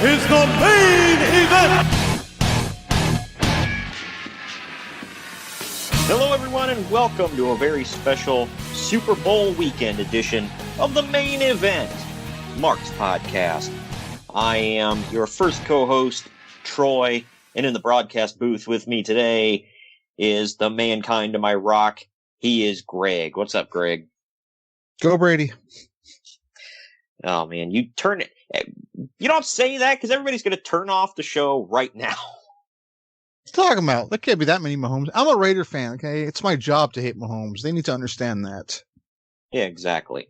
is the main event. Hello, everyone, and welcome to a very special Super Bowl weekend edition of the main event, Mark's Podcast. I am your first co-host, Troy, and in the broadcast booth with me today is the mankind to my rock. He is Greg. What's up, Greg? Go Brady. Oh, man, you don't say that because everybody's going to turn off the show right now. What are you talking about? There can't be that many Mahomes. I'm a Raider fan, okay? It's my job to hate Mahomes. They need to understand that. Yeah, exactly.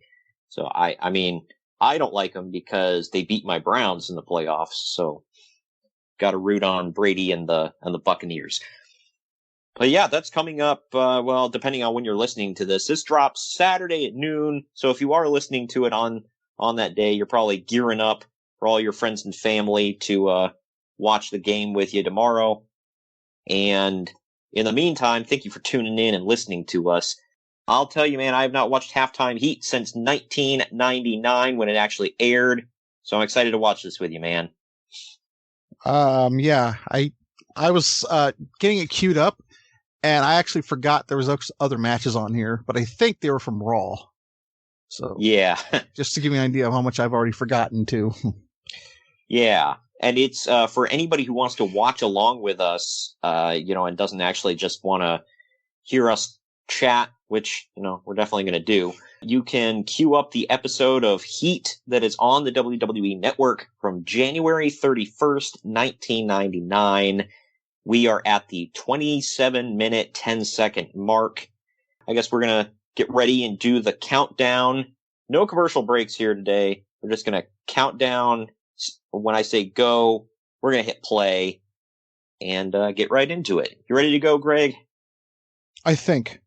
So, I mean, I don't like them because they beat my Browns in the playoffs, so got to root on Brady and the Buccaneers. But yeah, that's coming up, well, depending on when you're listening to this. This drops Saturday at noon, so if you are listening to it on that day, you're probably gearing up for all your friends and family to watch the game with you tomorrow. And in the meantime, thank you for tuning in and listening to us. I'll tell you, man, I have not watched Halftime Heat since 1999 when it actually aired, so I'm excited to watch this with you, man. Yeah, I was getting it queued up, and I actually forgot there was other matches on here, but I think they were from Raw. So yeah, just to give you an idea of how much I've already forgotten too. Yeah. And it's for anybody who wants to watch along with us, and doesn't actually just want to hear us chat, which, we're definitely going to do. You can queue up the episode of Heat that is on the WWE Network from January 31st, 1999. We are at the 27-minute, 10-second mark. I guess we're going to get ready and do the countdown. No commercial breaks here today. We're just going to count down. When I say go, we're going to hit play and get right into it. You ready to go, Greg? I think.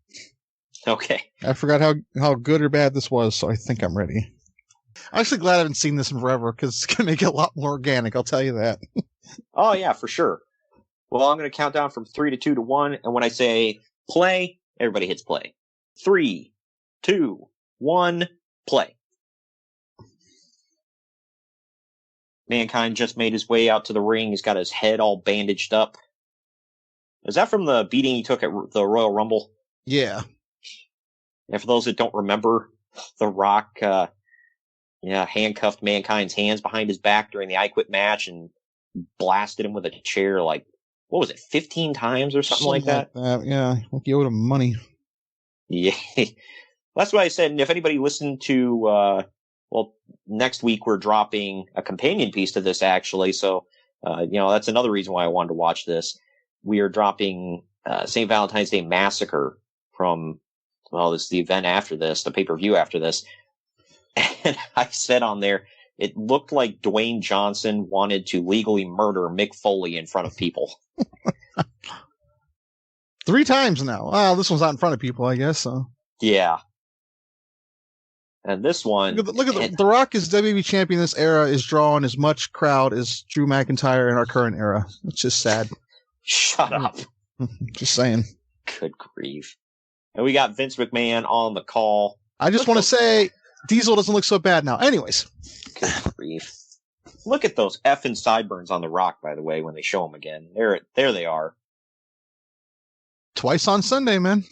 Okay. I forgot how good or bad this was, so I think I'm ready. I'm actually glad I haven't seen this in forever, because it's going to make it a lot more organic, I'll tell you that. Oh, yeah, for sure. Well, I'm going to count down from 3 to 2 to 1, and when I say play, everybody hits play. 3, 2, 1, play. Mankind just made his way out to the ring. He's got his head all bandaged up. Is that from the beating he took at the Royal Rumble? Yeah. And for those that don't remember, The Rock, handcuffed Mankind's hands behind his back during the I Quit match and blasted him with a chair 15 times or something like that? Yeah, like you owed him money. Yeah. That's why I said, and if anybody listened to, next week we're dropping a companion piece to this, actually. So, that's another reason why I wanted to watch this. We are dropping St. Valentine's Day Massacre from, this is the event after this, the pay-per-view after this. And I said on there, it looked like Dwayne Johnson wanted to legally murder Mick Foley in front of people. 3 times now. Well, this one's not in front of people, I guess. So. Yeah. And this one... Look at The Rock is WWE champion in this era, is drawing as much crowd as Drew McIntyre in our current era. It's just sad. Shut up. Just saying. Good grief. And we got Vince McMahon on the call. I just want to say, Diesel doesn't look so bad now. Anyways. Good grief. Look at those effing sideburns on The Rock, by the way, when they show him again. There they are. Twice on Sunday, man.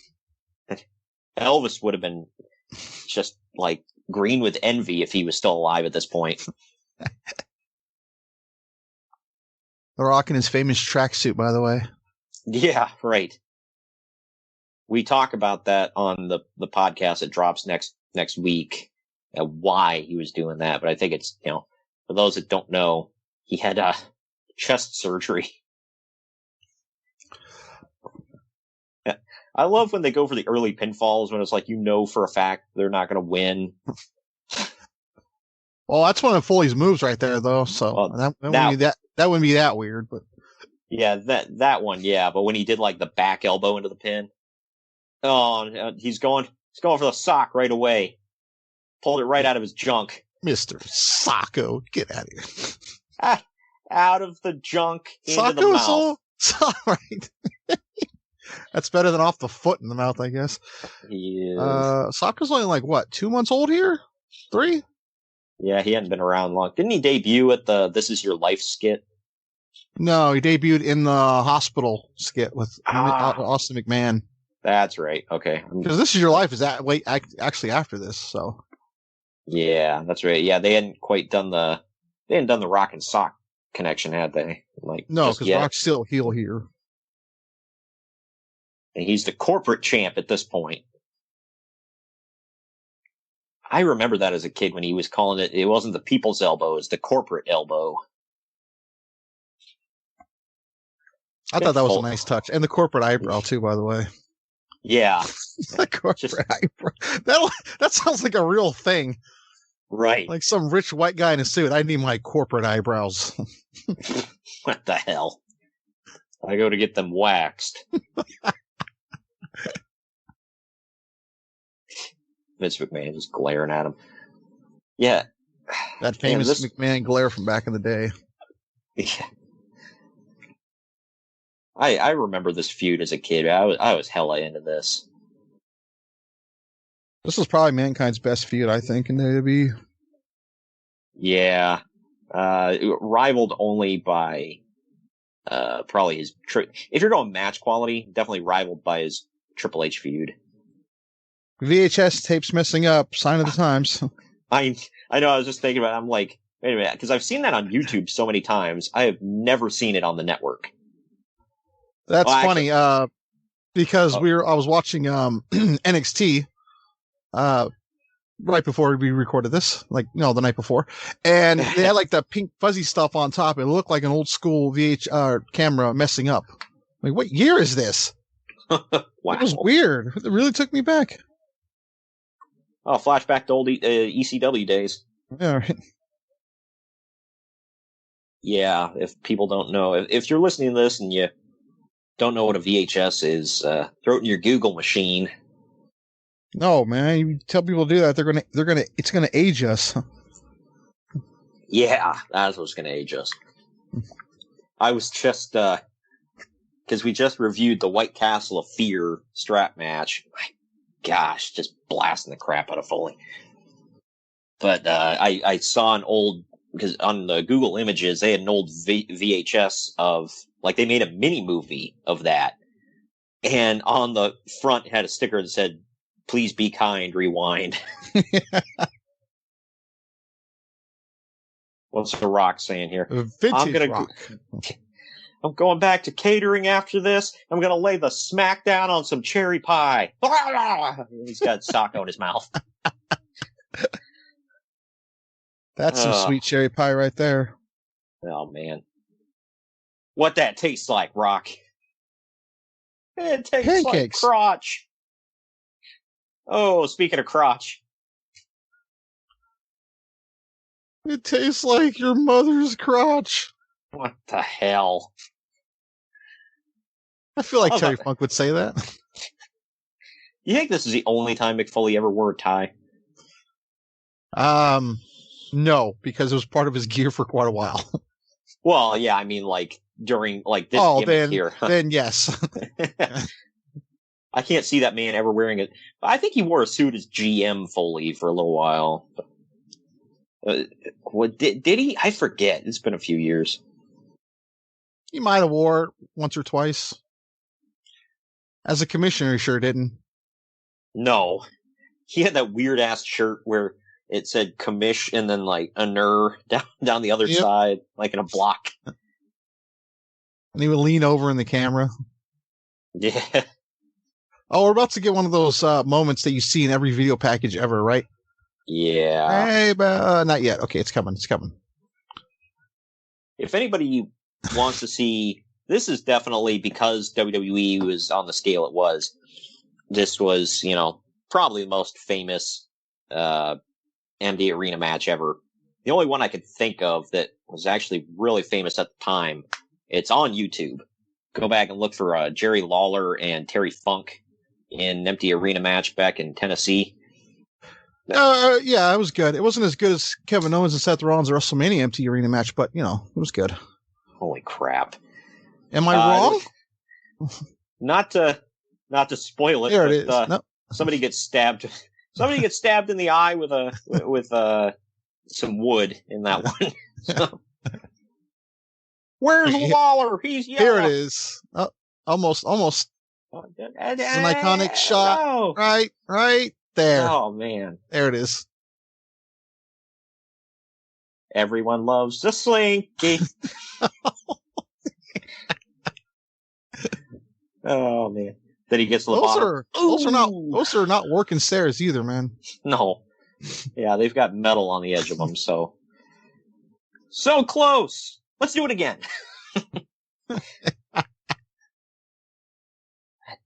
Elvis would have been just green with envy if he was still alive at this point. The Rock in his famous tracksuit, by the way. Yeah, right. We talk about that on the podcast that drops next week, why he was doing that. But I think it's, for those that don't know, he had chest surgery. I love when they go for the early pinfalls when it's for a fact they're not going to win. Well, that's one of Foley's moves right there, though. So that wouldn't be that weird, but yeah, that one, yeah. But when he did the back elbow into the pin, he's going for the sock right away. Pulled it right out of his junk. Mr. Sacco, get out of here! Out of the junk into Sacco the mouth. All right. That's better than off the foot in the mouth, I guess. Yeah. Sacco's only 2 months old here? 3? Yeah, he hadn't been around long. Didn't he debut at the This Is Your Life skit? No, he debuted in the hospital skit with Austin McMahon. That's right. Okay. Because This Is Your Life is actually after this, so. Yeah, that's right. Yeah, they hadn't done the Rock and Sock connection, had they? No, because Rock's still heel here. And he's the corporate champ at this point. I remember that as a kid when he was calling it wasn't the people's elbow, it was the corporate elbow. I thought that was a nice touch. And the corporate eyebrow, too, by the way. Yeah. The corporate eyebrow. That sounds like a real thing. Right. Like some rich white guy in a suit. I need my corporate eyebrows. What the hell? I go to get them waxed. Vince McMahon just glaring at him. Yeah. That famous McMahon glare from back in the day. Yeah. I remember this feud as a kid. I was hella into this. This was probably Mankind's best feud, I think, in WWE. Yeah. Rivaled only by probably his... if you're going match quality, definitely rivaled by his Triple H feud. VHS tapes messing up. Sign of the times. I know, I was just thinking about it. I'm like, wait a minute, because I've seen that on YouTube so many times. I have never seen it on the network. That's funny, because I was watching NXT right before we recorded this, the night before, and they had like the pink fuzzy stuff on top. It looked like an old school VH camera messing up. Like, what year is this? Wow. It was weird. It really took me back. Oh, flashback to old ECW days. Yeah, right. Yeah, if people don't know, if you're listening to this and you don't know what a VHS is, throw it in your Google machine. No, man, you tell people to do that, it's gonna age us. Yeah, that's what's gonna age us. I was just, because we just reviewed the White Castle of Fear strap match. My gosh, just blasting the crap out of Foley. But I saw an old, because on the Google Images, they had an old VHS of, they made a mini movie of that. And on the front it had a sticker that said, "Please be kind, rewind." What's the Rock saying here? Vintage Rock. I'm going back to catering after this. I'm going to lay the smack down on some cherry pie. He's got Socko in his mouth. That's some sweet cherry pie right there. Oh, man. What that tastes like, Rock? It tastes pancakes. Like crotch. Oh, speaking of crotch. It tastes like your mother's crotch. What the hell? I feel like Terry Funk would say that. You think this is the only time Mick Foley ever wore a tie? No, because it was part of his gear for quite a while. Well, yeah, I mean, during, this gimmick here. Then yes. I can't see that man ever wearing it. I think he wore a suit as GM Foley for a little while. What did he? I forget. It's been a few years. He might have wore it once or twice. As a commissioner, he sure didn't. No. He had that weird ass shirt where it said commish and then a ner down the other side, in a block. And he would lean over in the camera. Yeah. Oh, we're about to get one of those moments that you see in every video package ever, right? Yeah. Hey, but not yet. Okay, it's coming. It's coming. If anybody wants to see, this is definitely because WWE was on the scale it was. This was, probably the most famous MD Arena match ever. The only one I could think of that was actually really famous at the time. It's on YouTube. Go back and look for Jerry Lawler and Terry Funk in an empty arena match back in Tennessee. Yeah, it was good. It wasn't as good as Kevin Owens and Seth Rollins' WrestleMania empty arena match, but it was good. Holy crap! Am I wrong? Not to spoil it. There but, it is. Nope. Somebody gets stabbed. Somebody gets stabbed in the eye with some wood in that one. So. Where's Waller? He's yellow. Here it is. Almost. It's an iconic shot. No. Right there. Oh, man. There it is. Everyone loves the Slinky. Oh, man. Then he gets to the bottom. Those are not working stairs either, man. No. Yeah, they've got metal on the edge of them, so close. Let's do it again.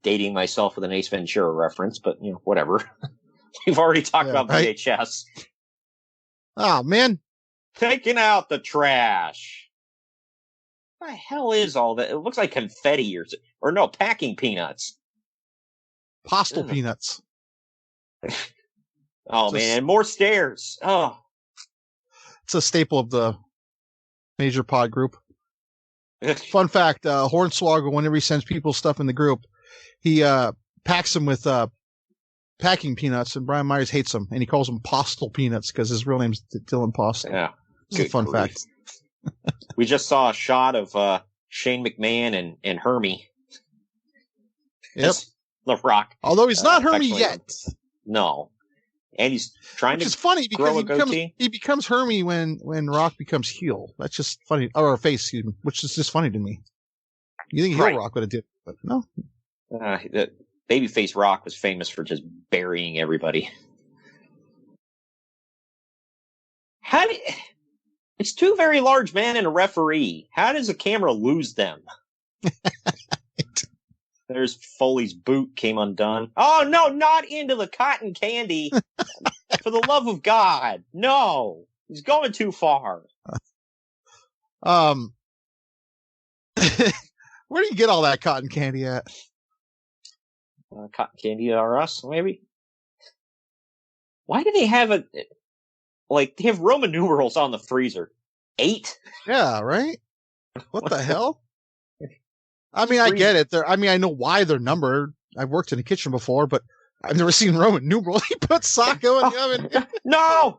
Dating myself with an Ace Ventura reference, but whatever. We've already talked about VHS. Oh man, taking out the trash. What the hell is all that? It looks like confetti or no, packing peanuts. Postal peanuts. Oh man, and more stairs. Oh, it's a staple of the major pod group. Fun fact, Hornswoggle, whenever he sends people stuff in the group, he packs them with packing peanuts, and Brian Myers hates them, and he calls them Postal peanuts because his real name's Dylan Postal. Yeah. It's a fun fact. We just saw a shot of Shane McMahon and Hermie. Yep. The Rock. Although he's not Hermie yet. No. And he's trying Which to is funny because grow he becomes Hermie when Rock becomes heel. That's just funny. Or face, excuse me, which is just funny to me. You think heel Rock would have did, but no. The babyface Rock was famous for just burying everybody. It's two very large men and a referee. How does a camera lose them? There's Foley's boot came undone. Oh, no, not into the cotton candy. For the love of God. No. He's going too far. Where do you get all that cotton candy at? Cotton Candy R Us, maybe? Why do they have they have Roman numerals on the freezer? 8? Yeah, right? What the hell? I mean, I get it. I know why they're numbered. I've worked in a kitchen before, but I've never seen Roman numerals. He put Sacco in the oven. No!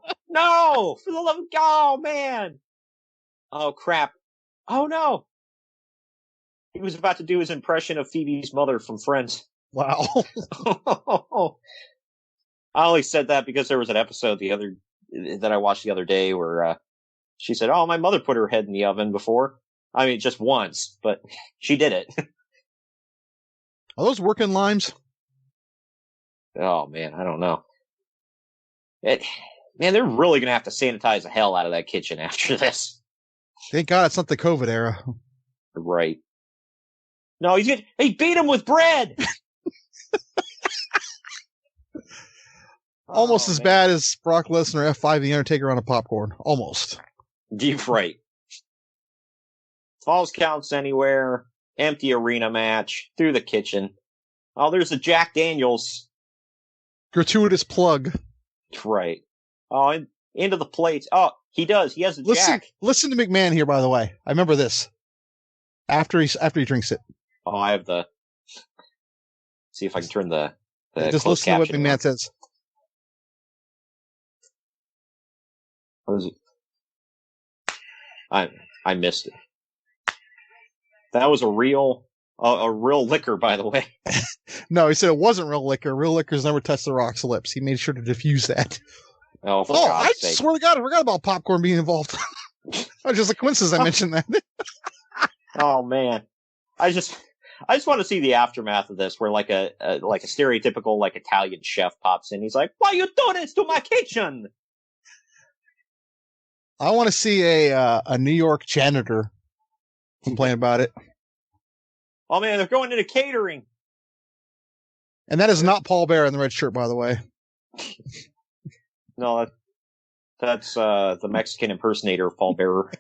For the love of God, man! Oh, crap. Oh, no! He was about to do his impression of Phoebe's mother from Friends. Wow. I only said that because there was an episode that I watched the other day where she said, "Oh, my mother put her head in the oven before. I mean, just once, but she did it." Are those working limes? Oh man, I don't know. Man, they're really gonna have to sanitize the hell out of that kitchen after this. Thank God it's not the COVID era. Right. No, he beat him with bread. Almost as bad as Brock Lesnar F5 The Undertaker on a popcorn. Almost. Deep right. Falls counts anywhere. Empty arena match. Through the kitchen. Oh, there's a Jack Daniels. Gratuitous plug. Right. Oh, into the plates. Oh, he does. He has a Jack. Listen to McMahon here, by the way. I remember this. After he drinks it. Oh, I have the... See if I can turn the just listen to what McMahon says. What is it? I missed it. That was a real liquor, by the way. No, he said it wasn't real liquor. Real liquors never touch the Rock's lips. He made sure to diffuse that. Oh, for God's sake. I swear to God, I forgot about popcorn being involved. Oh, just a coincidence I mentioned that. Oh man, I just want to see the aftermath of this, where like a stereotypical Italian chef pops in. He's like, "Why you do this to my kitchen?" I want to see a New York janitor complain about it. Oh man, they're going into catering. And that is not Paul Bearer in the red shirt, by the way. No, that's the Mexican impersonator of Paul Bearer.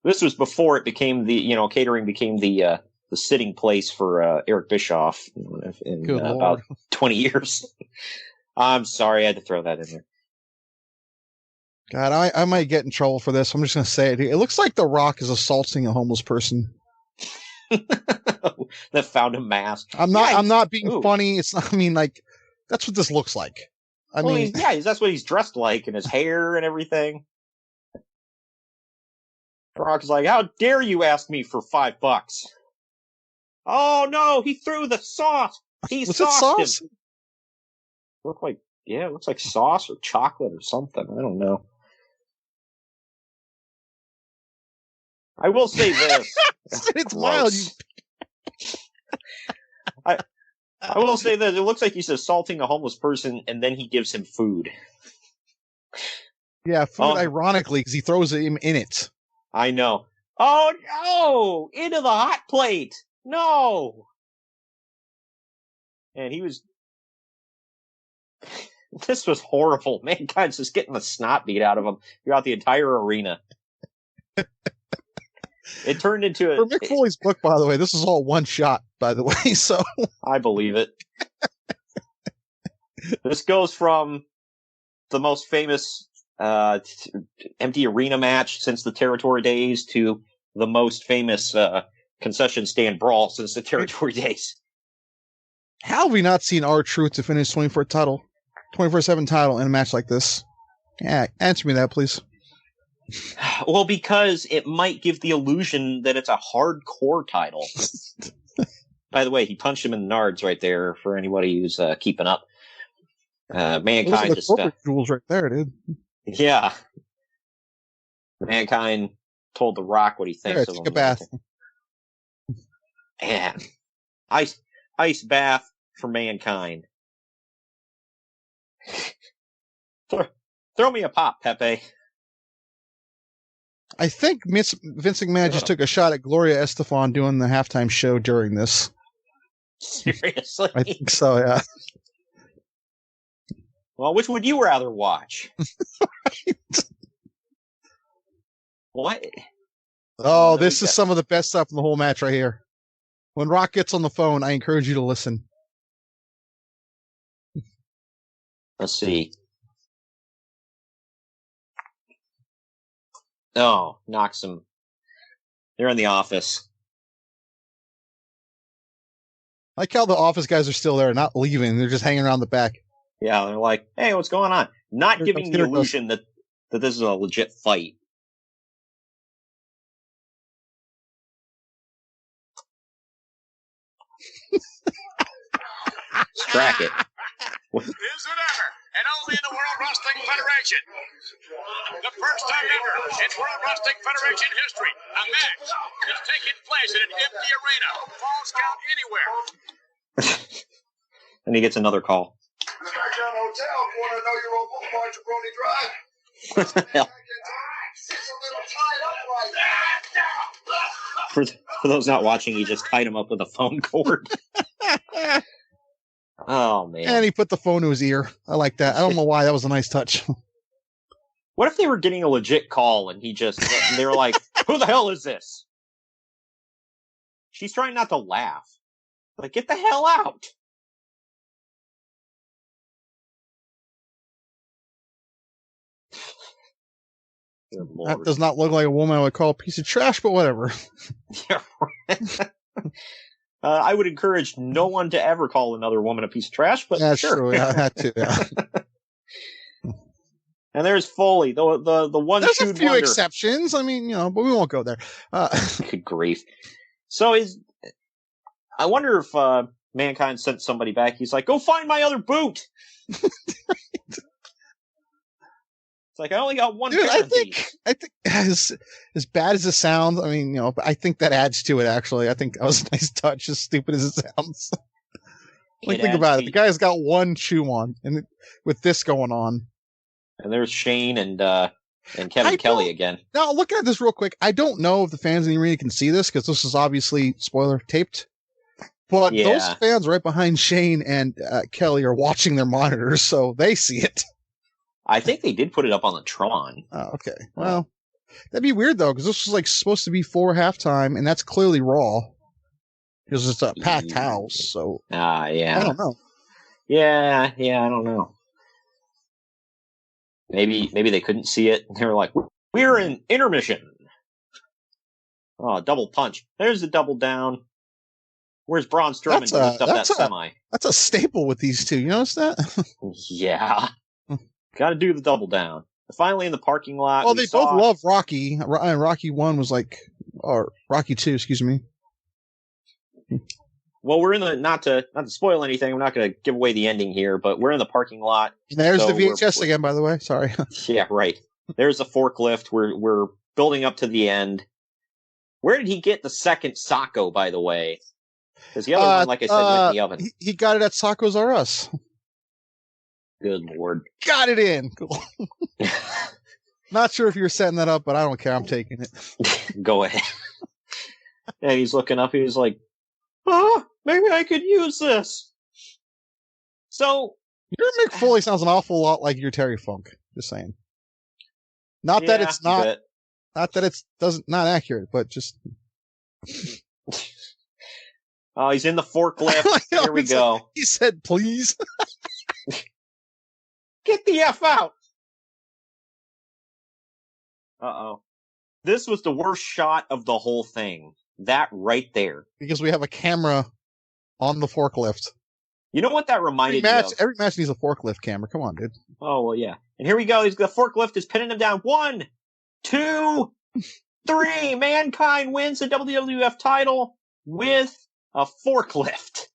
This was before it became catering became the sitting place for Eric Bischoff in about 20 years. I'm sorry, I had to throw that in there. God, I might get in trouble for this. I'm just going to say it. It looks like The Rock is assaulting a homeless person. That found a mask. I'm not being funny. It's not, that's what this looks like. I mean, that's what he's dressed like, and his hair and everything. Rock is like, how dare you ask me for $5? Oh no, he threw the sauce. He was sauced it sauce? him. It looks like sauce or chocolate or something. I don't know. I will say this. It's wild. I will say that it looks like he's assaulting a homeless person, and then he gives him food. Yeah, food, ironically, because he throws him in it. I know. Oh, no! Into the hot plate! No! And he was... This was horrible. Mankind's just getting the snot beat out of him throughout the entire arena. It turned into a... For Mick Foley's book, by the way, this is all one shot, by the way, so... I believe it. This goes from the most famous empty arena match since the Territory days to the most famous concession stand brawl since the Territory days. How have we not seen R-Truth to finish 24/7 title in a match like this? Yeah, answer me that, please. Well, because it might give the illusion that it's a hardcore title. By the way, he punched him in the nards right there for anybody who's keeping up. Mankind just jewels right there, dude. Yeah. Mankind told The Rock what he thinks of him. Take a bath. Man. Ice bath for Mankind. Throw me a pop, Pepe. I think Vince McMahon just took a shot at Gloria Estefan doing the halftime show during this. Seriously? I think so, yeah. Well, which would you rather watch? What? Oh, this is some of the best stuff in the whole match right here. When Rock gets on the phone, I encourage you to listen. Let's see. Oh, knocks him. They're in the office. I like how the office guys are still there, not leaving. They're just hanging around the back. Yeah, they're like, hey, what's going on? Not giving the illusion that this is a legit fight. Let's track it. Is it ever? And only in the World Wrestling Federation. The first time ever in World Wrestling Federation history, a match is taking place in an empty arena. Falls count anywhere. And he gets another call. Hotel, want to know your old Boulevard Jabroni Drive? What the hell? For those not watching, he just tied him up with a phone cord. Oh, man. And he put the phone to his ear. I like that. I don't know why. That was a nice touch. What if they were getting a legit call and they were like, who the hell is this? She's trying not to laugh. Like, get the hell out. That does not look like a woman I would call a piece of trash, but whatever. I would encourage no one to ever call another woman a piece of trash, but yeah, sure. Yeah, I had to. Yeah. And there's Foley, the one. There's a few exceptions. I mean, but we won't go there. Good grief! So I wonder if Mankind sent somebody back. He's like, "Go find my other boot." It's like I only got one. Dude, I think as bad as it sounds, I mean, I think that adds to it. Actually, I think that was a nice touch, as stupid as it sounds. Think about it. The guy's got one shoe on, and with this going on, and there's Shane and Kevin Kelly again. Now, looking at this real quick, I don't know if the fans in the arena can see this because this is obviously spoiler taped. But those fans right behind Shane and Kelly are watching their monitors, so they see it. I think they did put it up on the Tron. Oh, okay. Well, that'd be weird, though, because this was supposed to be for halftime, and that's clearly Raw. Because it's a packed house, so... yeah. I don't know. Yeah, I don't know. Maybe they couldn't see it. They were like, we're in intermission. Oh, double punch. There's the double down. Where's Braun Strowman to lift up that semi? That's a staple with these two. You notice that? Yeah. Got to do the double down. Finally, in the parking lot. Well, they both love Rocky. And Rocky 1 was like, or Rocky 2, excuse me. Well, we're in the not to spoil anything. I'm not going to give away the ending here, but we're in the parking lot. There's the VHS again, by the way. Sorry. Yeah, right. There's the forklift. We're building up to the end. Where did he get the second Sacco, by the way? Because the other one, like I said, went in the oven. He got it at Sacco's R Us. Good Lord. Got it in. Cool. Not sure if you're setting that up, but I don't care. I'm taking it. Go ahead. And he's looking up. He's like, oh, maybe I could use this. So. Your Mick Foley sounds an awful lot like your Terry Funk. Just saying. Not that it's not. Not that it's not accurate, but just. Oh, he's in the forklift. Here we go. Like, he said, please. Get the F out. Uh-oh. This was the worst shot of the whole thing. That right there. Because we have a camera on the forklift. You know what that reminded me of? Every match needs a forklift camera. Come on, dude. Oh, well, yeah. And here we go. The forklift is pinning him down. 1, 2, 3. Mankind wins the WWF title with a forklift.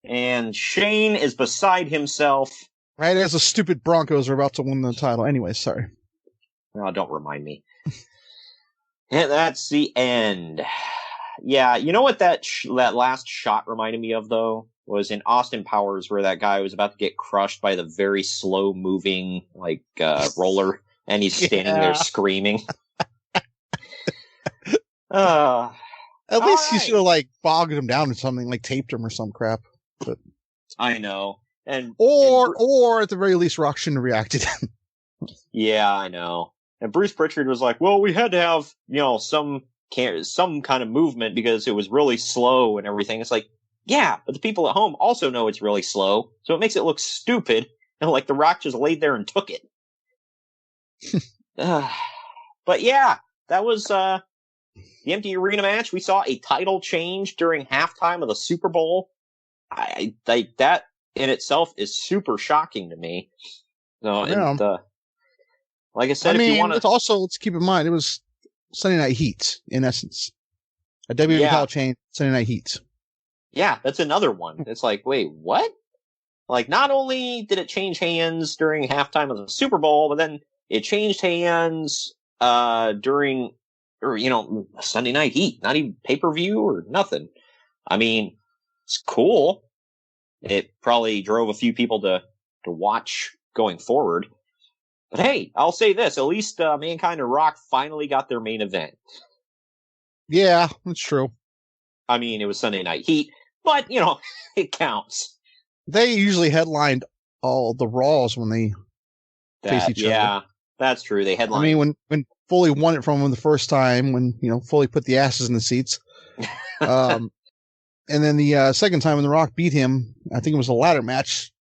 And Shane is beside himself. Right as the stupid Broncos are about to win the title. Anyway, sorry. Oh, don't remind me. And that's the end. Yeah, you know what that last shot reminded me of, though? Was in Austin Powers, where that guy was about to get crushed by the very slow-moving, roller, and he's standing there screaming. At least he should have, bogged him down or something, taped him or some crap. But I know. Or at the very least, Rock shouldn't have reacted. Yeah, I know. And Bruce Pritchard was like, well, we had to have, some kind of movement because it was really slow and everything. It's like, yeah, but the people at home also know it's really slow, so it makes it look stupid. And The Rock just laid there and took it. But yeah, that was the empty arena match. We saw a title change during halftime of the Super Bowl. I that in itself is super shocking to me. So, yeah. And, like I said, if you want to, let's keep in mind it was Sunday Night Heat in essence. A WWE title change, Sunday Night Heat. Yeah, that's another one. It's like, wait, what? Not only did it change hands during halftime of the Super Bowl, but then it changed hands during, Sunday Night Heat, not even pay-per-view or nothing. I mean, it's cool. It probably drove a few people to watch going forward. But hey, I'll say this, at least Mankind and Rock finally got their main event. Yeah, that's true. I mean, it was Sunday Night Heat, but, it counts. They usually headlined all the Raws when they face each other. Yeah, that's true. They headlined. I mean, when Foley won it from him the first time, when, Foley put the asses in the seats. And then the second time when The Rock beat him, I think it was a ladder match.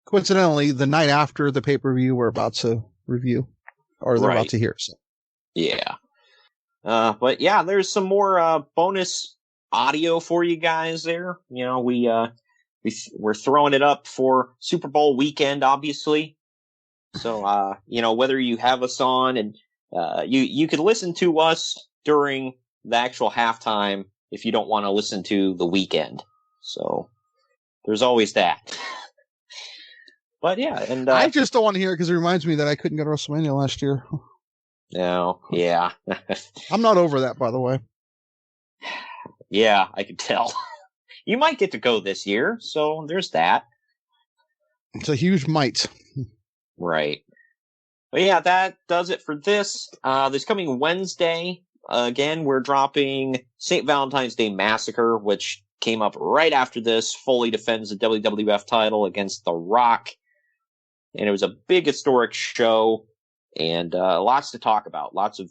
Coincidentally, the night after the pay-per-view we're about to review, or they're about to hear. So. Yeah. But yeah, there's some more bonus audio for you guys there. We're throwing it up for Super Bowl weekend, obviously. So, whether you have us on and you could listen to us during the actual halftime if you don't want to listen to the weekend. So there's always that. But yeah, and I just don't want to hear it because it reminds me that I couldn't go to WrestleMania last year. No, yeah. I'm not over that, by the way. Yeah, I could tell. You might get to go this year, so there's that. It's a huge might. Right. But yeah, that does it for this. This coming Wednesday, again, we're dropping St. Valentine's Day Massacre, which came up right after this. Foley defends the WWF title against The Rock. And it was a big historic show, and lots to talk about. Lots of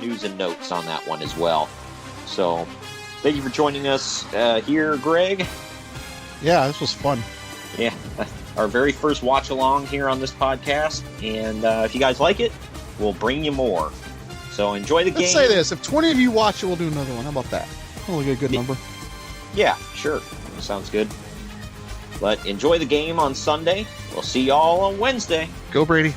news and notes on that one as well. So, thank you for joining us here, Greg. Yeah, this was fun. Yeah, our very first watch along here on this podcast, and if you guys like it, we'll bring you more. So enjoy the game. Let's say this: if 20 of you watch it, we'll do another one. How about that? We'll get a good number. Yeah, sure. Sounds good. But enjoy the game on Sunday. We'll see y'all on Wednesday. Go Brady.